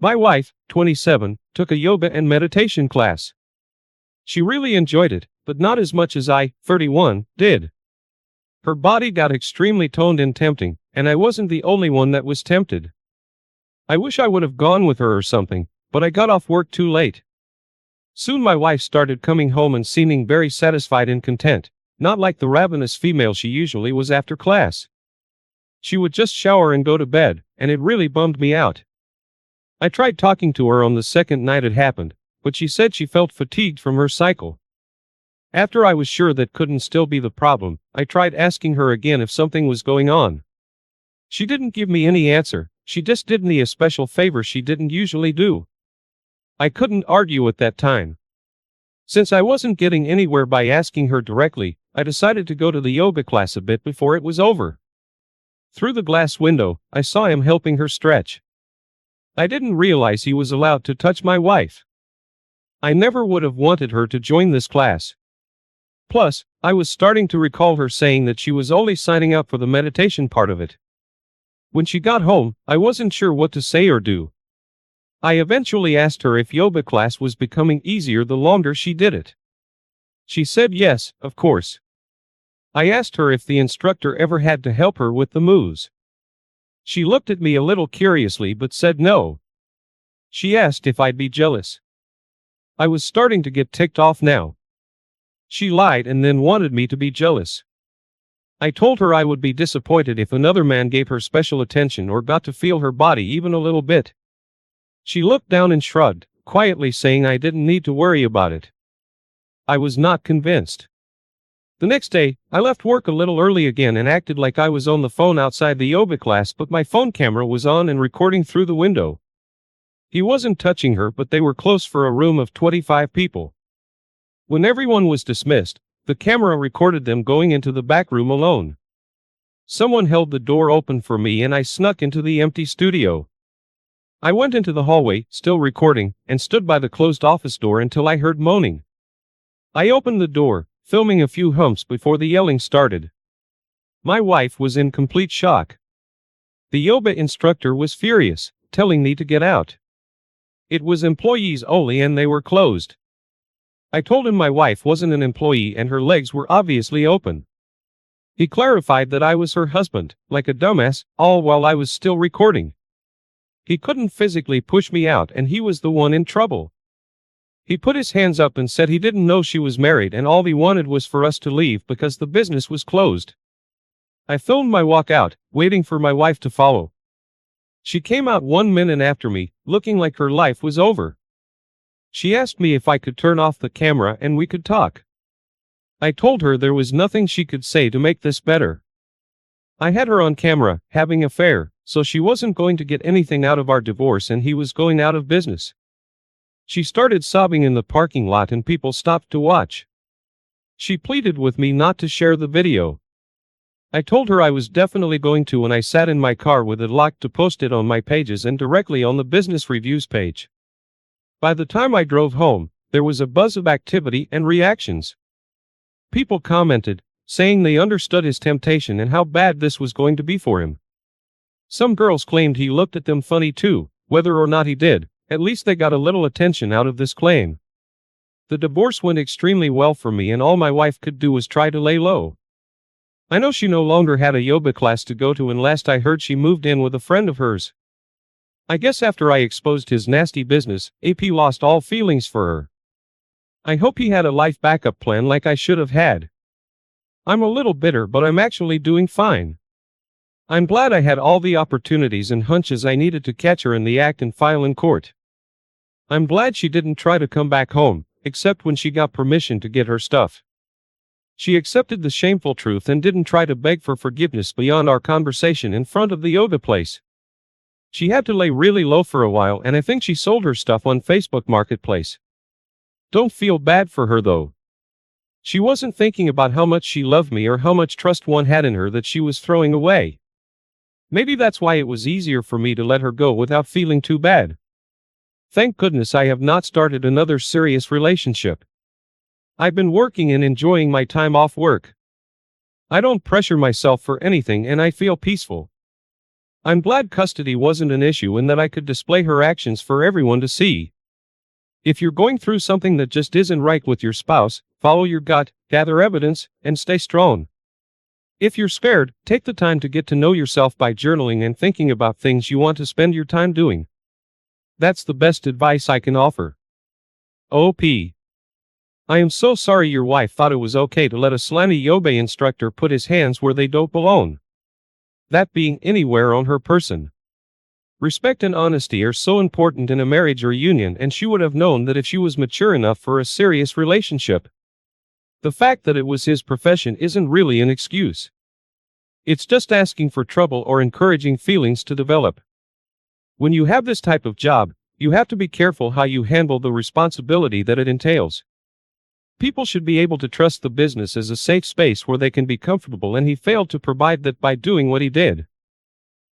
My wife, 27, took a yoga and meditation class. She really enjoyed it, but not as much as I, 31, did. Her body got extremely toned and tempting, and I wasn't the only one that was tempted. I wish I would have gone with her or something, but I got off work too late. Soon my wife started coming home and seeming very satisfied and content, not like the ravenous female she usually was after class. She would just shower and go to bed, and it really bummed me out. I tried talking to her on the second night it happened, but she said she felt fatigued from her cycle. After I was sure that couldn't still be the problem, I tried asking her again if something was going on. She didn't give me any answer, she just did me a special favor she didn't usually do. I couldn't argue at that time. Since I wasn't getting anywhere by asking her directly, I decided to go to the yoga class a bit before it was over. Through the glass window, I saw him helping her stretch. I didn't realize he was allowed to touch my wife. I never would have wanted her to join this class. Plus, I was starting to recall her saying that she was only signing up for the meditation part of it. When she got home, I wasn't sure what to say or do. I eventually asked her if yoga class was becoming easier the longer she did it. She said yes, of course. I asked her if the instructor ever had to help her with the moves. She looked at me a little curiously but said no. She asked if I'd be jealous. I was starting to get ticked off now. She lied and then wanted me to be jealous. I told her I would be disappointed if another man gave her special attention or got to feel her body even a little bit. She looked down and shrugged, quietly saying I didn't need to worry about it. I was not convinced. The next day, I left work a little early again and acted like I was on the phone outside the yoga class, but my phone camera was on and recording through the window. He wasn't touching her, but they were close for a room of 25 people. When everyone was dismissed, the camera recorded them going into the back room alone. Someone held the door open for me and I snuck into the empty studio. I went into the hallway, still recording, and stood by the closed office door until I heard moaning. I opened the door, filming a few humps before the yelling started. My wife was in complete shock. The yoga instructor was furious, telling me to get out. It was employees only and they were closed. I told him my wife wasn't an employee and her legs were obviously open. He clarified that I was her husband, like a dumbass, all while I was still recording. He couldn't physically push me out and he was the one in trouble. He put his hands up and said he didn't know she was married and all he wanted was for us to leave because the business was closed. I filmed my walk out, waiting for my wife to follow. She came out 1 minute after me, looking like her life was over. She asked me if I could turn off the camera and we could talk. I told her there was nothing she could say to make this better. I had her on camera, having an affair, so she wasn't going to get anything out of our divorce and he was going out of business. She started sobbing in the parking lot and people stopped to watch. She pleaded with me not to share the video. I told her I was definitely going to and I sat in my car with it locked to post it on my pages and directly on the business reviews page. By the time I drove home, there was a buzz of activity and reactions. People commented, saying they understood his temptation and how bad this was going to be for him. Some girls claimed he looked at them funny too, whether or not he did, at least they got a little attention out of this claim. The divorce went extremely well for me and all my wife could do was try to lay low. I know she no longer had a yoga class to go to and last I heard she moved in with a friend of hers. I guess after I exposed his nasty business, AP lost all feelings for her. I hope he had a life backup plan like I should have had. I'm a little bitter but I'm actually doing fine. I'm glad I had all the opportunities and hunches I needed to catch her in the act and file in court. I'm glad she didn't try to come back home, except when she got permission to get her stuff. She accepted the shameful truth and didn't try to beg for forgiveness beyond our conversation in front of the yoga place. She had to lay really low for a while and I think she sold her stuff on Facebook Marketplace. Don't feel bad for her though. She wasn't thinking about how much she loved me or how much trust one had in her that she was throwing away. Maybe that's why it was easier for me to let her go without feeling too bad. Thank goodness I have not started another serious relationship. I've been working and enjoying my time off work. I don't pressure myself for anything and I feel peaceful. I'm glad custody wasn't an issue and that I could display her actions for everyone to see. If you're going through something that just isn't right with your spouse, follow your gut, gather evidence, and stay strong. If you're scared, take the time to get to know yourself by journaling and thinking about things you want to spend your time doing. That's the best advice I can offer. OP. I am so sorry your wife thought it was okay to let a slimy yoga instructor put his hands where they don't belong. That being anywhere on her person. Respect and honesty are so important in a marriage or union, and she would have known that if she was mature enough for a serious relationship. The fact that it was his profession isn't really an excuse. It's just asking for trouble or encouraging feelings to develop. When you have this type of job, you have to be careful how you handle the responsibility that it entails. People should be able to trust the business as a safe space where they can be comfortable, and he failed to provide that by doing what he did.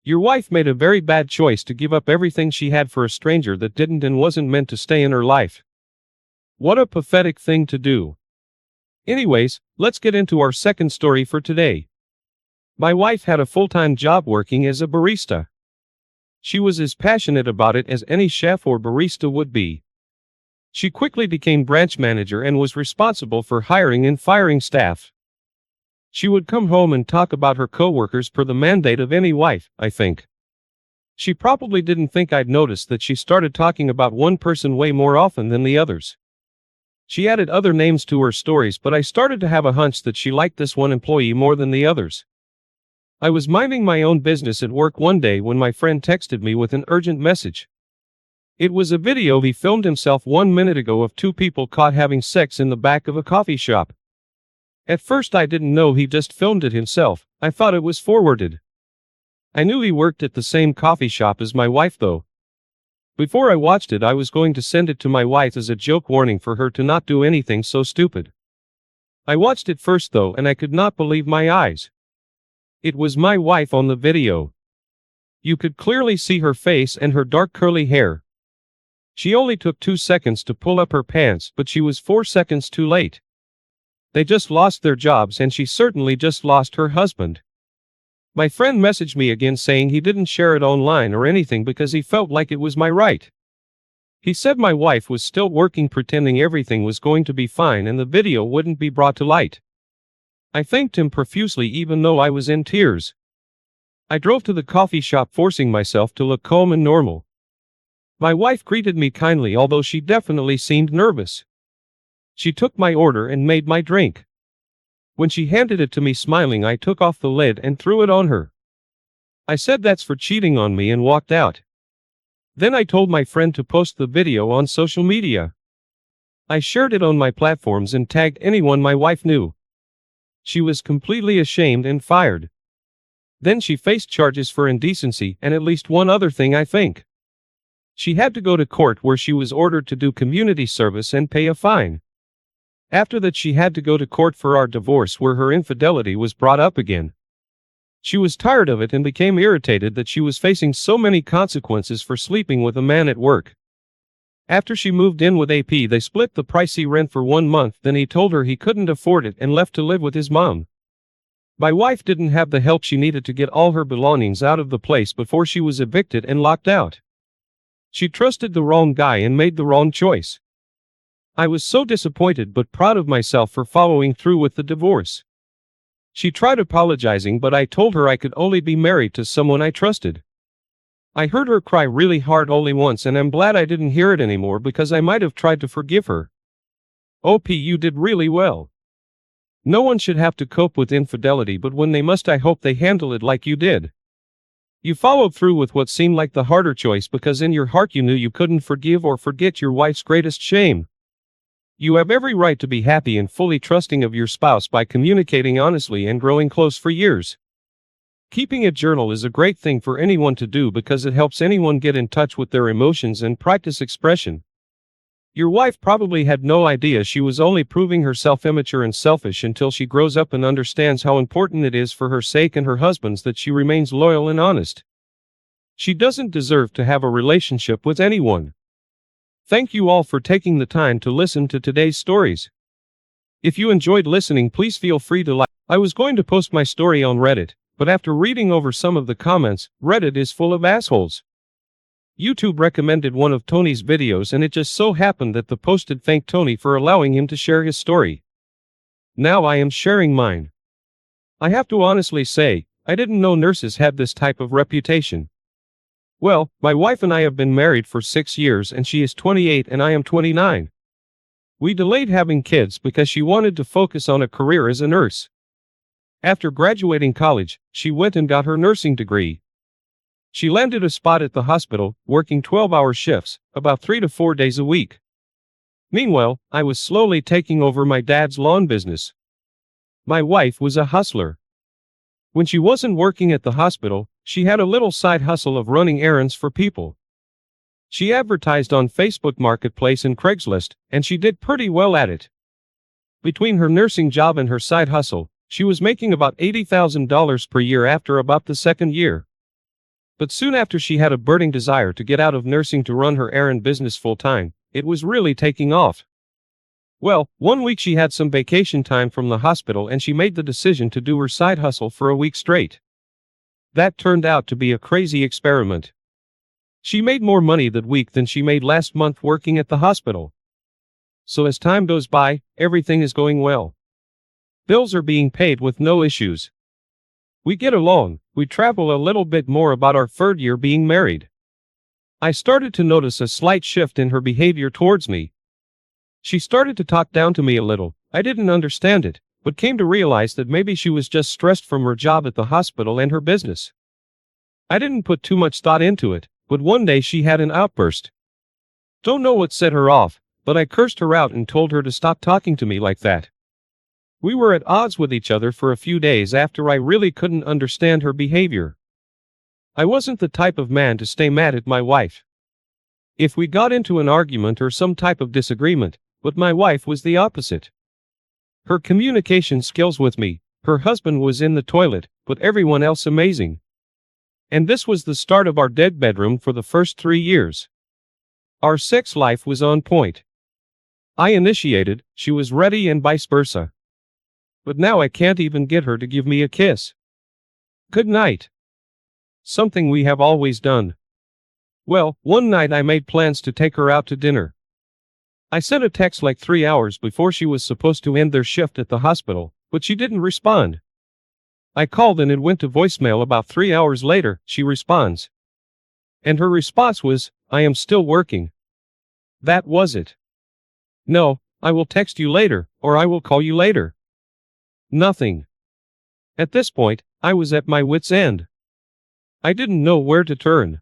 Your wife made a very bad choice to give up everything she had for a stranger that didn't and wasn't meant to stay in her life. What a pathetic thing to do. Anyways, let's get into our second story for today. My wife had a full-time job working as a barista. She was as passionate about it as any chef or barista would be. She quickly became branch manager and was responsible for hiring and firing staff. She would come home and talk about her coworkers per the mandate of any wife, I think. She probably didn't think I'd noticed that she started talking about one person way more often than the others. She added other names to her stories, but I started to have a hunch that she liked this one employee more than the others. I was minding my own business at work one day when my friend texted me with an urgent message. It was a video he filmed himself 1 minute ago of two people caught having sex in the back of a coffee shop. At first I didn't know he just filmed it himself, I thought it was forwarded. I knew he worked at the same coffee shop as my wife though. Before I watched it I was going to send it to my wife as a joke warning for her to not do anything so stupid. I watched it first though and I could not believe my eyes. It was my wife on the video. You could clearly see her face and her dark curly hair. She only took 2 seconds to pull up her pants, but she was 4 seconds too late. They just lost their jobs and she certainly just lost her husband. My friend messaged me again saying he didn't share it online or anything because he felt like it was my right. He said my wife was still working pretending everything was going to be fine and the video wouldn't be brought to light. I thanked him profusely even though I was in tears. I drove to the coffee shop forcing myself to look calm and normal. My wife greeted me kindly although she definitely seemed nervous. She took my order and made my drink. When she handed it to me smiling, I took off the lid and threw it on her. I said that's for cheating on me and walked out. Then I told my friend to post the video on social media. I shared it on my platforms and tagged anyone my wife knew. She was completely ashamed and fired. Then she faced charges for indecency and at least one other thing I think. She had to go to court where she was ordered to do community service and pay a fine. After that she had to go to court for our divorce where her infidelity was brought up again. She was tired of it and became irritated that she was facing so many consequences for sleeping with a man at work. After she moved in with AP, they split the pricey rent for 1 month, then he told her he couldn't afford it and left to live with his mom. My wife didn't have the help she needed to get all her belongings out of the place before she was evicted and locked out. She trusted the wrong guy and made the wrong choice. I was so disappointed but proud of myself for following through with the divorce. She tried apologizing but I told her I could only be married to someone I trusted. I heard her cry really hard only once and I'm glad I didn't hear it anymore because I might have tried to forgive her. OP, you did really well. No one should have to cope with infidelity, but when they must I hope they handle it like you did. You followed through with what seemed like the harder choice because in your heart you knew you couldn't forgive or forget your wife's greatest shame. You have every right to be happy and fully trusting of your spouse by communicating honestly and growing close for years. Keeping a journal is a great thing for anyone to do because it helps anyone get in touch with their emotions and practice expression. Your wife probably had no idea she was only proving herself immature and selfish until she grows up and understands how important it is for her sake and her husband's that she remains loyal and honest. She doesn't deserve to have a relationship with anyone. Thank you all for taking the time to listen to today's stories. If you enjoyed listening, please feel free to like. I was going to post my story on Reddit, But after reading over some of the comments, Reddit is full of assholes. YouTube recommended one of Tony's videos and it just so happened that the posted thanked Tony for allowing him to share his story. Now I am sharing mine. I have to honestly say, I didn't know nurses had this type of reputation. Well, my wife and I have been married for 6 years and she is 28 and I am 29. We delayed having kids because she wanted to focus on a career as a nurse. After graduating college, she went and got her nursing degree. She landed a spot at the hospital, working 12-hour shifts, about 3 to 4 days a week. Meanwhile, I was slowly taking over my dad's lawn business. My wife was a hustler. When she wasn't working at the hospital, she had a little side hustle of running errands for people. She advertised on Facebook Marketplace and Craigslist, and she did pretty well at it. Between her nursing job and her side hustle, she was making about $80,000 per year after about the second year. But soon after she had a burning desire to get out of nursing to run her errand business full-time, it was really taking off. Well, one week she had some vacation time from the hospital and she made the decision to do her side hustle for a week straight. That turned out to be a crazy experiment. She made more money that week than she made last month working at the hospital. So as time goes by, everything is going well. Bills are being paid with no issues. We get along, we travel a little bit more about our third year being married. I started to notice a slight shift in her behavior towards me. She started to talk down to me a little. I didn't understand it, but came to realize that maybe she was just stressed from her job at the hospital and her business. I didn't put too much thought into it, but one day she had an outburst. Don't know what set her off, but I cursed her out and told her to stop talking to me like that. We were at odds with each other for a few days after I really couldn't understand her behavior. I wasn't the type of man to stay mad at my wife. If we got into an argument or some type of disagreement, but my wife was the opposite. Her communication skills with me, her husband was in the toilet, but everyone else amazing. And this was the start of our dead bedroom for the first 3 years. Our sex life was on point. I initiated, she was ready and vice versa. But now I can't even get her to give me a kiss. Good night. Something we have always done. Well, one night I made plans to take her out to dinner. I sent a text like 3 hours before she was supposed to end their shift at the hospital, but she didn't respond. I called and it went to voicemail. About 3 hours later, she responds. And her response was, "I am still working." That was it. No, "I will text you later," or "I will call you later." Nothing. At this point, I was at my wit's end. I didn't know where to turn.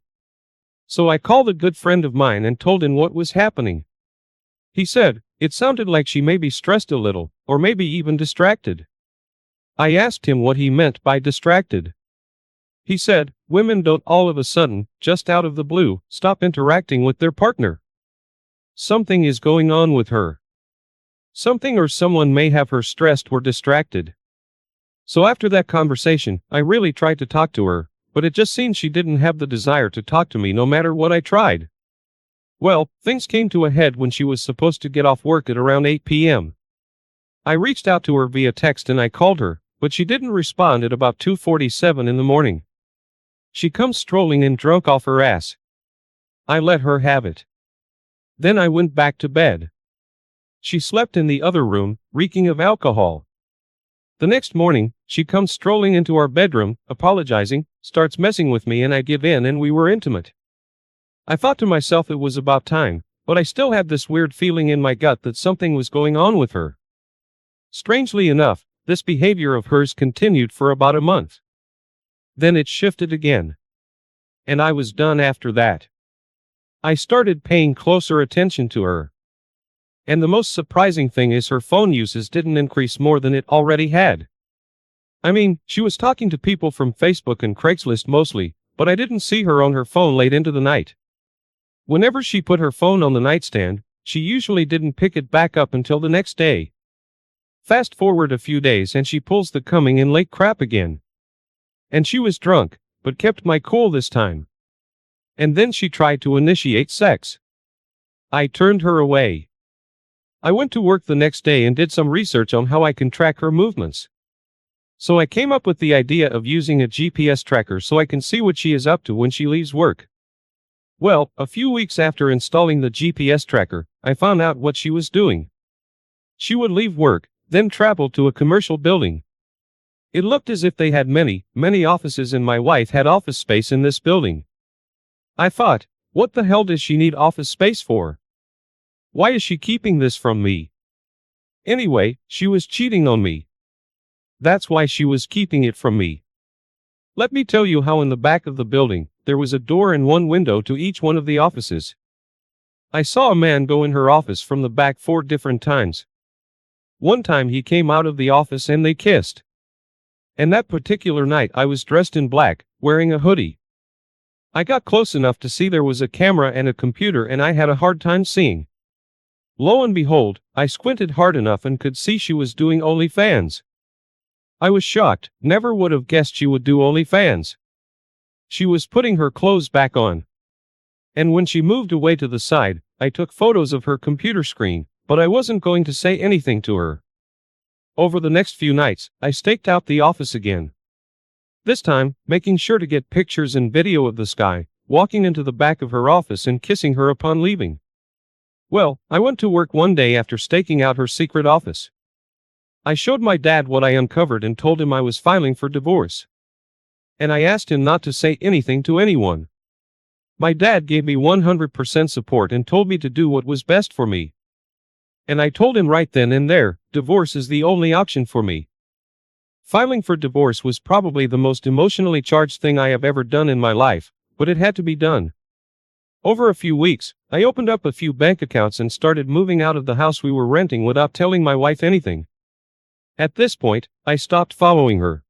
So I called a good friend of mine and told him what was happening. He said, it sounded like she may be stressed a little, or maybe even distracted. I asked him what he meant by distracted. He said, women don't all of a sudden, just out of the blue, stop interacting with their partner. Something is going on with her. Something or someone may have her stressed or distracted. So after that conversation, I really tried to talk to her, but it just seemed she didn't have the desire to talk to me no matter what I tried. Well, things came to a head when she was supposed to get off work at around 8 p.m. I reached out to her via text and I called her, but she didn't respond at about 2:47 in the morning. She comes strolling in drunk off her ass. I let her have it. Then I went back to bed. She slept in the other room, reeking of alcohol. The next morning, she comes strolling into our bedroom, apologizing, starts messing with me and I give in and we were intimate. I thought to myself it was about time, but I still had this weird feeling in my gut that something was going on with her. Strangely enough, this behavior of hers continued for about a month. Then it shifted again. And I was done after that. I started paying closer attention to her. And the most surprising thing is her phone uses didn't increase more than it already had. I mean, she was talking to people from Facebook and Craigslist mostly, but I didn't see her on her phone late into the night. Whenever she put her phone on the nightstand, she usually didn't pick it back up until the next day. Fast forward a few days and she pulls the coming in late crap again. And she was drunk, but kept my cool this time. And then she tried to initiate sex. I turned her away. I went to work the next day and did some research on how I can track her movements. So I came up with the idea of using a GPS tracker so I can see what she is up to when she leaves work. Well, a few weeks after installing the GPS tracker, I found out what she was doing. She would leave work, then travel to a commercial building. It looked as if they had many, many offices and my wife had office space in this building. I thought, what the hell does she need office space for? Why is she keeping this from me? Anyway, she was cheating on me. That's why she was keeping it from me. Let me tell you how in the back of the building, there was a door and one window to each one of the offices. I saw a man go in her office from the back 4 different times. One time he came out of the office and they kissed. And that particular night I was dressed in black, wearing a hoodie. I got close enough to see there was a camera and a computer and I had a hard time seeing. Lo and behold, I squinted hard enough and could see she was doing OnlyFans. I was shocked, never would have guessed she would do OnlyFans. She was putting her clothes back on. And when she moved away to the side, I took photos of her computer screen, but I wasn't going to say anything to her. Over the next few nights, I staked out the office again. This time, making sure to get pictures and video of this guy, walking into the back of her office and kissing her upon leaving. Well, I went to work one day after staking out her secret office. I showed my dad what I uncovered and told him I was filing for divorce. And I asked him not to say anything to anyone. My dad gave me 100% support and told me to do what was best for me. And I told him right then and there, divorce is the only option for me. Filing for divorce was probably the most emotionally charged thing I have ever done in my life, but it had to be done. Over a few weeks, I opened up a few bank accounts and started moving out of the house we were renting without telling my wife anything. At this point, I stopped following her.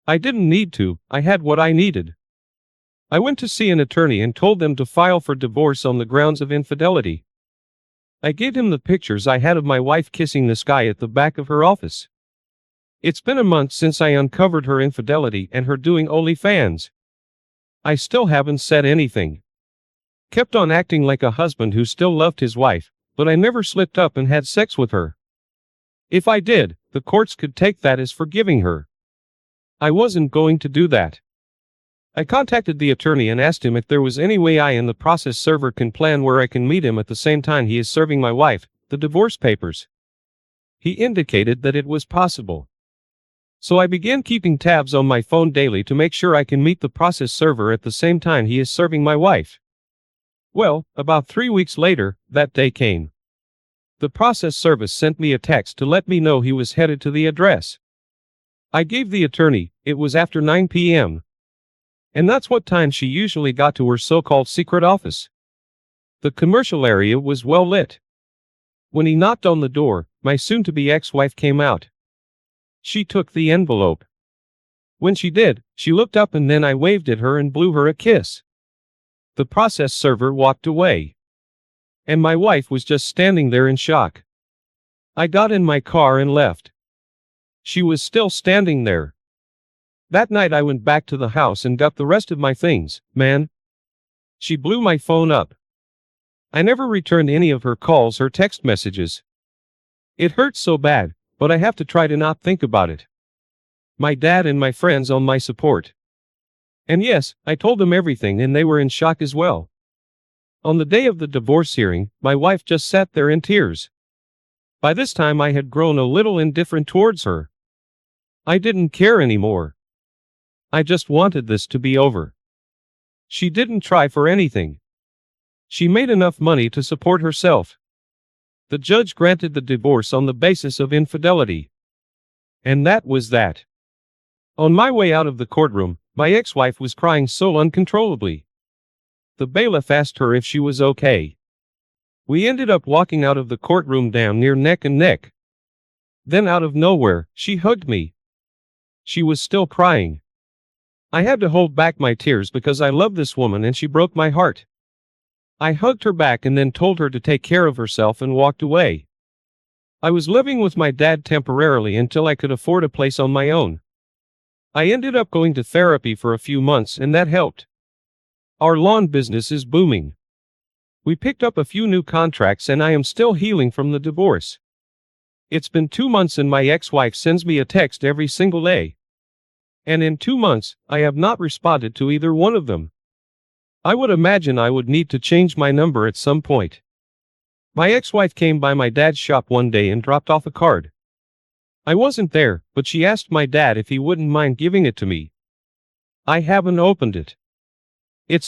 I didn't need to, I had what I needed. I went to see an attorney and told them to file for divorce on the grounds of infidelity. I gave him the pictures I had of my wife kissing this guy at the back of her office. It's been a month since I uncovered her infidelity and her doing OnlyFans. I still haven't said anything. Kept on acting like a husband who still loved his wife, but I never slipped up and had sex with her. If I did, the courts could take that as forgiving her. I wasn't going to do that. I contacted the attorney and asked him if there was any way I and the process server can plan where I can meet him at the same time he is serving my wife the divorce papers. He indicated that it was possible. So I began keeping tabs on my phone daily to make sure I can meet the process server at the same time he is serving my wife. Well, about 3 weeks later, that day came. The process service sent me a text to let me know he was headed to the address. I gave the attorney, it was after 9 p.m. And that's what time she usually got to her so-called secret office. The commercial area was well lit. When he knocked on the door, my soon-to-be ex-wife came out. She took the envelope. When she did, she looked up and then I waved at her and blew her a kiss. The process server walked away. And my wife was just standing there in shock. I got in my car and left. She was still standing there. That night I went back to the house and got the rest of my things, man. She blew my phone up. I never returned any of her calls or text messages. It hurts so bad, but I have to try to not think about it. My dad and my friends on my support. And yes, I told them everything and they were in shock as well. On the day of the divorce hearing, my wife just sat there in tears. By this time I had grown a little indifferent towards her. I didn't care anymore. I just wanted this to be over. She didn't try for anything. She made enough money to support herself. The judge granted the divorce on the basis of infidelity. And that was that. On my way out of the courtroom, my ex-wife was crying so uncontrollably. The bailiff asked her if she was okay. We ended up walking out of the courtroom damn near neck and neck. Then out of nowhere, she hugged me. She was still crying. I had to hold back my tears because I love this woman and she broke my heart. I hugged her back and then told her to take care of herself and walked away. I was living with my dad temporarily until I could afford a place on my own. I ended up going to therapy for a few months and that helped. Our lawn business is booming. We picked up a few new contracts and I am still healing from the divorce. It's been 2 months and my ex-wife sends me a text every single day. And in 2 months, I have not responded to either one of them. I would imagine I would need to change my number at some point. My ex-wife came by my dad's shop one day and dropped off a card. I wasn't there, but she asked my dad if he wouldn't mind giving it to me. I haven't opened it. It's